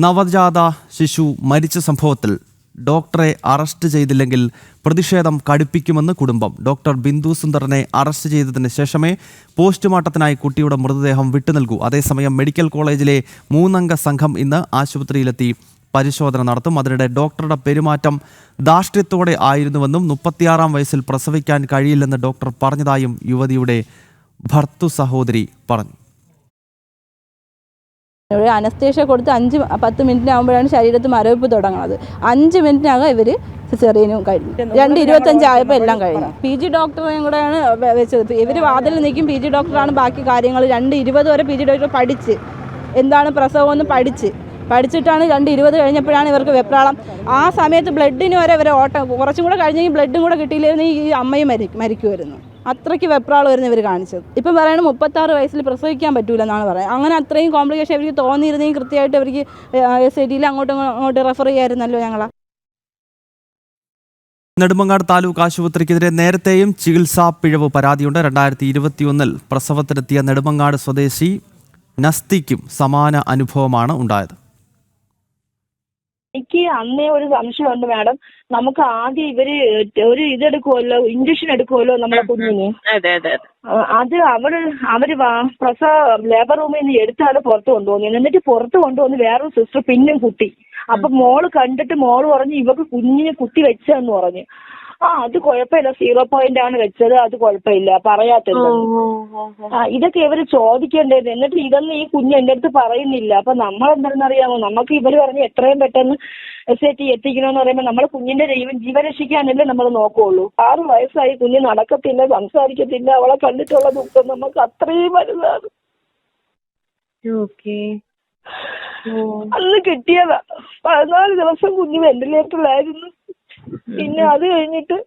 നവജാത ശിശു മരിച്ച സംഭവത്തിൽ ഡോക്ടറെ അറസ്റ്റ് ചെയ്തില്ലെങ്കിൽ പ്രതിഷേധം കടുപ്പിക്കുമെന്ന് കുടുംബം. ഡോക്ടർ ബിന്ദു സുന്ദറിനെ അറസ്റ്റ് ചെയ്തതിന് ശേഷമേ പോസ്റ്റ്മോർട്ടത്തിനായി കുട്ടിയുടെ മൃതദേഹം വിട്ടുനൽകൂ. അതേസമയം മെഡിക്കൽ കോളേജിലെ 3 അംഗ സംഘം ഇന്ന് ആശുപത്രിയിലെത്തി പരിശോധന നടത്തും. അതിനിടെ ഡോക്ടറുടെ പെരുമാറ്റം ധാർഷ്ട്യത്തോടെ ആയിരുന്നുവെന്നും 36-ാം വയസ്സിൽ പ്രസവിക്കാൻ കഴിയില്ലെന്ന് ഡോക്ടർ പറഞ്ഞതായും യുവതിയുടെ ഭർത്തു സഹോദരി പറഞ്ഞു. അനസ്തേഷ്യ കൊടുത്ത് 5-10 മിനിറ്റിനാകുമ്പോഴാണ് ശരീരത്തിൽ മരവിപ്പ് തുടങ്ങുന്നത്. 5 മിനിറ്റിനകം ഇവർ സിസേറിയനും കഴിഞ്ഞു. 2:25 ആയപ്പോൾ എല്ലാം കഴിഞ്ഞു. PG ഡോക്ടറെയും കൂടെയാണ് വെച്ചത്. ഇവർ വാതിൽ നിൽക്കും. PG ഡോക്ടറാണ് ബാക്കി കാര്യങ്ങൾ. 2:20 വരെ PG ഡോക്ടർ പഠിച്ച് എന്താണ് പ്രസവമെന്ന് പഠിച്ചിട്ടാണ് 2:20 കഴിഞ്ഞപ്പോഴാണ് ഇവർക്ക് വെപ്രാളം. ആ സമയത്ത് ബ്ലഡിന് വരെ ഇവരെ ഓട്ടം കുറച്ചും കൂടെ കഴിഞ്ഞെങ്കിൽ ബ്ലഡും കൂടെ കിട്ടിയില്ലായിരുന്നു ഈ അമ്മയും മരിക്കുമായിരുന്നു. അത്രയ്ക്ക് വെപ്രാളമായിരുന്നു ഇവർ കാണിച്ചത്. ഇപ്പം പറയണത് 36 വയസ്സിൽ പ്രസവിക്കാൻ പറ്റൂലെന്നാണ് പറയുന്നത്. അങ്ങനെ അത്രയും കോംപ്ലിക്കേഷൻ അവർക്ക് തോന്നിയിരുന്നെങ്കിൽ കൃത്യമായിട്ട് അവർക്ക് SITയിൽ അങ്ങോട്ട് റെഫർ ചെയ്യാമായിരുന്നല്ലോ ഞങ്ങളെ. നെടുമങ്ങാട് താലൂക്ക് ആശുപത്രിക്കെതിരെ നേരത്തെയും ചികിത്സാ പിഴവ് പരാതിയുണ്ട്. 2021 പ്രസവത്തിനെത്തിയ നെടുമങ്ങാട് സ്വദേശി നസ്തിക്കും സമാന അനുഭവമാണ് ഉണ്ടായത്. എനിക്ക് അന്നേ ഒരു സംശയമുണ്ട് മാഡം. നമുക്ക് ആദ്യം ഇവര് ഒരു ഇതെടുക്കുമല്ലോ, ഇഞ്ചക്ഷൻ എടുക്കുമല്ലോ നമ്മളെ കുഞ്ഞിന്. അത് അവര് പ്രസവ ലേബർ റൂമിൽ നിന്ന് എടുത്താണ് പുറത്ത് കൊണ്ടുപോകുന്നത്. എന്നിട്ട് പുറത്ത് കൊണ്ടുവന്ന് വേറൊരു സിസ്റ്റർ പിന്നും കുത്തി. അപ്പൊ മോള് കണ്ടിട്ട് മോള് പറഞ്ഞു ഇവർക്ക് കുഞ്ഞിനെ കുത്തി വെച്ചതെന്ന് പറഞ്ഞു. അത് കുഴപ്പമില്ല, 0 പോയിന്റ് ആണ് വെച്ചത്, അത് കുഴപ്പമില്ല, പറയാത്തത്. ഇതൊക്കെ ഇവര് ചോദിക്കേണ്ടത്. എന്നിട്ട് ഇതൊന്നും ഈ കുഞ്ഞ് എന്റെ അടുത്ത് പറയുന്നില്ല. അപ്പൊ നമ്മളെന്താണെന്നറിയാമോ, നമുക്ക് ഇവര് പറഞ്ഞ് എത്രയും പെട്ടെന്ന് SIT എത്തിക്കണമെന്ന് പറയുമ്പോൾ നമ്മളെ കുഞ്ഞിന്റെ ജീവൻ രക്ഷിക്കാനല്ലേ നമ്മൾ നോക്കുള്ളൂ. 6 വയസ്സായി, കുഞ്ഞ് നടക്കത്തില്ല, സംസാരിക്കത്തില്ല. അവളെ കണ്ടിട്ടുള്ള ദുഃഖം നമുക്ക് അത്രയും വലുതാണ്. അന്ന് കിട്ടിയതാ. 14 ദിവസം കുഞ്ഞ് വെന്റിലേറ്ററിലായിരുന്നു. പിന്നെ അത് കഴിഞ്ഞിട്ട്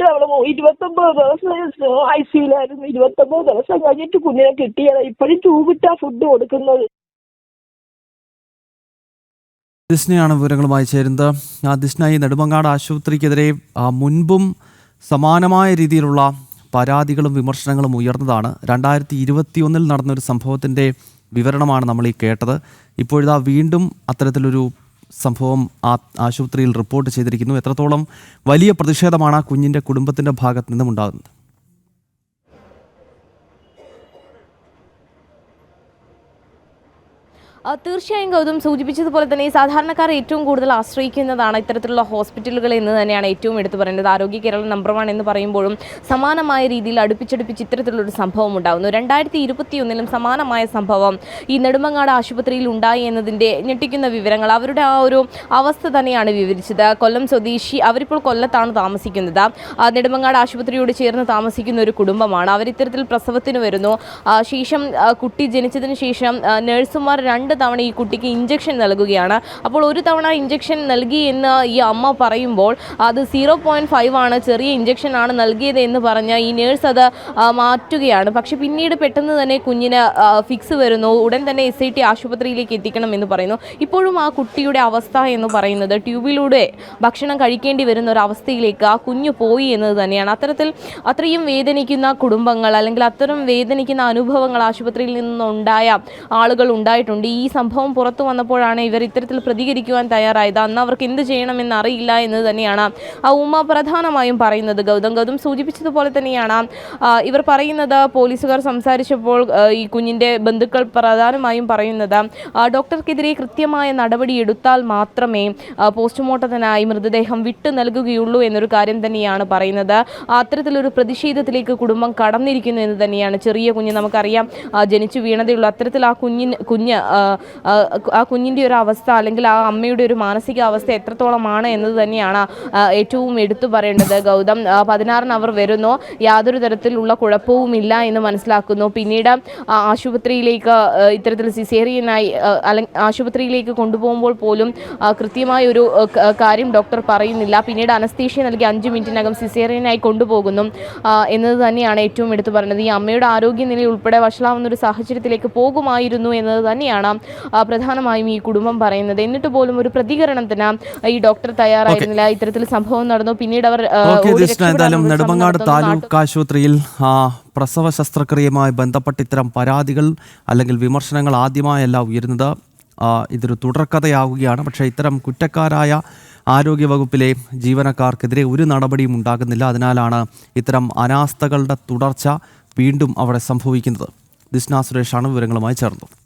അവള് 29 ദിവസം ICUലായിരുന്നു. 29 ദിവസം കഴിഞ്ഞിട്ട് കുഞ്ഞിനെ കിട്ടിയതാ. ഇപ്പോഴും ട്യൂബിട്ടാ ഫുഡ് കൊടുക്കുന്നത്. ദിസ്നയാണ് വിവരങ്ങളുമായി ചേരുന്നത്. ദിസ്ന, നെടുമങ്ങാട് ആശുപത്രിക്കെതിരെ മുൻപും സമാനമായ രീതിയിലുള്ള പരാതികളും വിമർശനങ്ങളും ഉയർന്നതാണ്. 2021 നടന്നൊരു സംഭവത്തിൻ്റെ വിവരണമാണ് നമ്മൾ ഈ കേട്ടത്. ഇപ്പോഴിതാ വീണ്ടും അത്തരത്തിലൊരു സംഭവം ആശുപത്രിയിൽ റിപ്പോർട്ട് ചെയ്തിരിക്കുന്നു. എത്രത്തോളം വലിയ പ്രതിഷേധമാണ് ആ കുഞ്ഞിൻ്റെ കുടുംബത്തിൻ്റെ ഭാഗത്ത് നിന്നും ഉണ്ടാകുന്നത്? തീർച്ചയായും ഗൗതം സൂചിപ്പിച്ചതുപോലെ തന്നെ സാധാരണക്കാർ ഏറ്റവും കൂടുതൽ ആശ്രയിക്കുന്നതാണ് ഇത്തരത്തിലുള്ള ഹോസ്പിറ്റലുകൾ എന്ന് തന്നെയാണ് ഏറ്റവും എടുത്തു പറയുന്നത്. ആരോഗ്യ കേരളം നമ്പർ 1 എന്ന് പറയുമ്പോഴും സമാനമായ രീതിയിൽ അടുപ്പിച്ചടുപ്പിച്ച് ഇത്തരത്തിലുള്ളൊരു സംഭവം ഉണ്ടാകുന്നു. 2021 സമാനമായ സംഭവം ഈ നെടുമങ്ങാട് ആശുപത്രിയിൽ ഉണ്ടായി എന്നതിൻ്റെ ഞെട്ടിക്കുന്ന വിവരങ്ങൾ അവരുടെ ആ ഒരു അവസ്ഥ തന്നെയാണ് വിവരിച്ചത്. കൊല്ലം സ്വദേശി, അവരിപ്പോൾ കൊല്ലത്താണ് താമസിക്കുന്നത്. നെടുമങ്ങാട് ആശുപത്രിയോട് ചേർന്ന് താമസിക്കുന്ന ഒരു കുടുംബമാണ്. അവരിത്തരത്തിൽ പ്രസവത്തിന് വരുന്നു. ശേഷം കുട്ടി ജനിച്ചതിന് ശേഷം നഴ്സുമാർ 2 തവണ ഈ കുട്ടിക്ക് ഇഞ്ചക്ഷൻ നൽകുകയാണ്. അപ്പോൾ ഒരു തവണ ഇഞ്ചക്ഷൻ നൽകി എന്ന് ഈ അമ്മ പറയുമ്പോൾ അത് 0.5 ആണ്, ചെറിയ ഇഞ്ചക്ഷൻ ആണ് നൽകിയത് എന്ന് പറഞ്ഞ് ഈ നേഴ്സ് അത് മാറ്റുകയാണ്. പക്ഷെ പിന്നീട് പെട്ടെന്ന് തന്നെ കുഞ്ഞിന് ഫിക്സ് വരുന്നു. ഉടൻ തന്നെ SIT ആശുപത്രിയിലേക്ക് എത്തിക്കണം എന്ന് പറയുന്നു. ഇപ്പോഴും ആ കുട്ടിയുടെ അവസ്ഥ എന്ന് പറയുന്നത് ട്യൂബിലൂടെ ഭക്ഷണം കഴിക്കേണ്ടി വരുന്ന ഒരു അവസ്ഥയിലേക്ക് ആ കുഞ്ഞു പോയി എന്നത് തന്നെയാണ്. അത്രയും വേദനിക്കുന്ന കുടുംബങ്ങൾ അല്ലെങ്കിൽ അത്തരം വേദനിക്കുന്ന അനുഭവങ്ങൾ ആശുപത്രിയിൽ നിന്നുണ്ടായ ആളുകൾ ഉണ്ടായിട്ടുണ്ട്. ഈ സംഭവം പുറത്തു വന്നപ്പോഴാണ് ഇവർ ഇത്തരത്തിൽ പ്രതികരിക്കുവാൻ തയ്യാറായത്. അന്ന് അവർക്ക് എന്ത് ചെയ്യണമെന്ന് അറിയില്ല എന്നത് തന്നെയാണ് ആ ഉമ്മ പ്രധാനമായും പറയുന്നത്. ഗൗതം സൂചിപ്പിച്ചതുപോലെ തന്നെയാണ് ഇവർ പറയുന്നത്. പോലീസുകാർ സംസാരിച്ചപ്പോൾ ഈ കുഞ്ഞിൻ്റെ ബന്ധുക്കൾ പ്രധാനമായും പറയുന്നത് ഡോക്ടർക്കെതിരെ കൃത്യമായ നടപടി എടുത്താൽ മാത്രമേ പോസ്റ്റ്മോർട്ടത്തിനായി മൃതദേഹം വിട്ടു നൽകുകയുള്ളൂ എന്നൊരു കാര്യം തന്നെയാണ് പറയുന്നത്. അത്തരത്തിലൊരു പ്രതിഷേധത്തിലേക്ക് കുടുംബം കടന്നിരിക്കുന്നു എന്ന് തന്നെയാണ്. ചെറിയ കുഞ്ഞ് നമുക്കറിയാം ജനിച്ചു വീണതേയുള്ളൂ. അത്തരത്തിൽ ആ കുഞ്ഞിൻ്റെ ഒരു അവസ്ഥ അല്ലെങ്കിൽ ആ അമ്മയുടെ ഒരു മാനസികാവസ്ഥ എത്രത്തോളമാണ് എന്നത് തന്നെയാണ് ഏറ്റവും എടുത്തു പറയേണ്ടത്. ഗൗതം 16-ന് അവർ വരുന്നു. യാതൊരു തരത്തിലുള്ള കുഴപ്പവുമില്ല എന്ന് മനസ്സിലാക്കുന്നു. പിന്നീട് ആശുപത്രിയിലേക്ക് ഇത്തരത്തിൽ സിസേറിയനായി ആശുപത്രിയിലേക്ക് കൊണ്ടുപോകുമ്പോൾ പോലും കൃത്യമായ ഒരു കാര്യം ഡോക്ടർ പറയുന്നില്ല. പിന്നീട് അനസ്തീഷ്യ നൽകി 5 മിനിറ്റിനകം സിസേറിയനായി കൊണ്ടുപോകുന്നു എന്നത് തന്നെയാണ് ഏറ്റവും എടുത്തു പറയുന്നത്. ഈ അമ്മയുടെ ആരോഗ്യനില ഉൾപ്പെടെ വഷളാവുന്ന ഒരു സാഹചര്യത്തിലേക്ക് പോകുമായിരുന്നു എന്നത് തന്നെയാണ് പ്രധാനമായും ഈ കുടുംബം പറയുന്നത്. എന്നിട്ട് പോലും ഒരു പ്രതികരണത്തിന് ഈ ഡോക്ടർ തയ്യാറായിരുന്നില്ല. ഇത്തരത്തിൽ സംഭവം നടന്നു. പിന്നീട് അവർ നെടുമങ്ങാട് താലൂക്ക് ആശുപത്രിയിൽ പ്രസവ ശസ്ത്രക്രിയയുമായി ബന്ധപ്പെട്ട് ഇത്തരം പരാതികൾ അല്ലെങ്കിൽ വിമർശനങ്ങൾ ആദ്യമായല്ല ഉയരുന്നത്. ഇതൊരു തുടർക്കഥയാവുകയാണ്. പക്ഷേ ഇത്തരം കുറ്റക്കാരായ ആരോഗ്യവകുപ്പിലെ ജീവനക്കാർക്കെതിരെ ഒരു നടപടിയും ഉണ്ടാകുന്നില്ല. അതിനാലാണ് ഇത്തരം അനാസ്ഥകളുടെ തുടർച്ച വീണ്ടും അവിടെ സംഭവിക്കുന്നത്. ദിസ്ന സുരേഷാണ് വിവരങ്ങളുമായി ചേർന്നത്.